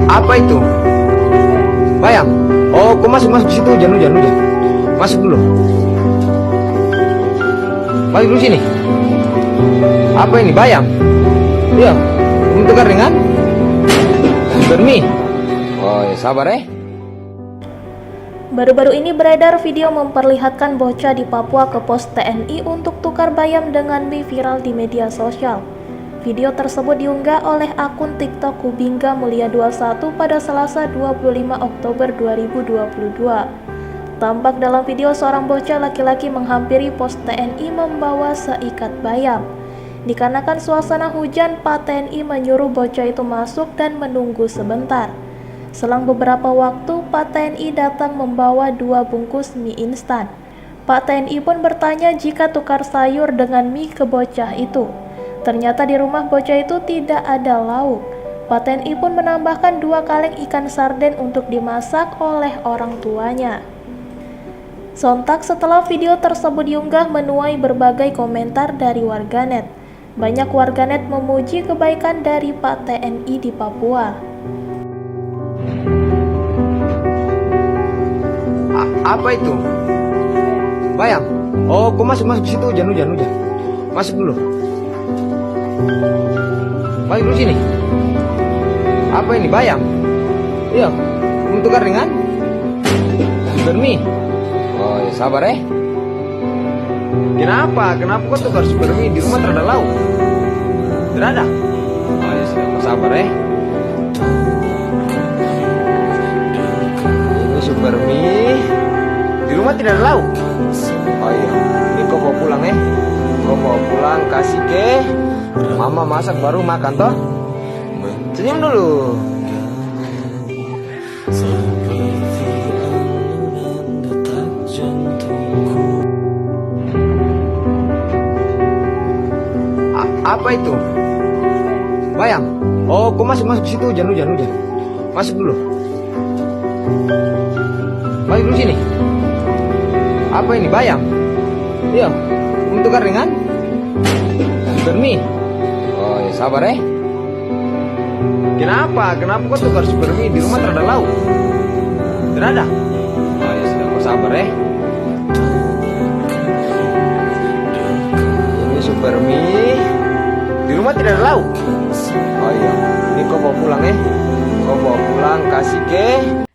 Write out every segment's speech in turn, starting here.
Apa itu? Bayam? Oh, kok masuk situ, hujan. Masuk dulu. Balik dulu sini. Apa ini? Bayam? Iya. Kamu tukar dengan Bermi. Oh, ya sabar ya. Baru-baru ini beredar video memperlihatkan bocah di Papua ke pos TNI untuk tukar bayam dengan mie viral di media sosial. Video tersebut diunggah oleh akun TikTok Kubingga Mulia 21 pada Selasa 25 Oktober 2022. Tampak dalam video seorang bocah laki-laki menghampiri pos TNI membawa seikat bayam. Dikarenakan suasana hujan, Pak TNI menyuruh bocah itu masuk dan menunggu sebentar. Selang beberapa waktu, Pak TNI datang membawa 2 bungkus mie instan. Pak TNI pun bertanya jika tukar sayur dengan mie ke bocah itu. Ternyata di rumah bocah itu tidak ada lauk. Pak TNI pun menambahkan 2 kaleng ikan sarden untuk dimasak oleh orang tuanya. Sontak setelah video tersebut diunggah menuai berbagai komentar dari warganet. Banyak warganet memuji kebaikan dari Pak TNI di Papua. Apa itu? Bayam? Oh, kok masuk situ, hujan. Masuk dulu. Balik dulu sini. Apa ini? Bayam? Iya. Kamu tukar dengan Bermi. Oh, ya sabar ya. Kenapa kau tukar super mie? Di rumah tidak ada lauk? Tidak ada? Oh, ya sudah, sabar ya. Ini super mie. Di rumah tidak ada lauk? Oh iya, ini kau bawa pulang ya. Kau bawa pulang, kasih ke mama masak baru makan toh. Senyum dulu. Apa itu? Bayam? Oh, kok masuk situ, hujan. Masuk dulu. Balik dulu sini. Apa ini? Bayam? Iya. Kamu tukar dengan Bermi. Oh, ya sabar ya. Kenapa kau tukar super mie? Di rumah tidak ada lauk? Tidak ada? Oh, ya sudah, kau sabar ya. Ini super mie. Di rumah tidak ada lauk? Oh iya, ini kau bawa pulang ya. Kau bawa pulang, kasih ke.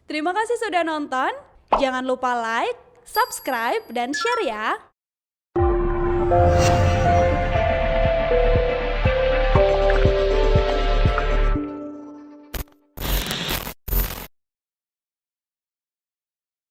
Terima kasih sudah nonton. Jangan lupa like, subscribe, dan share ya.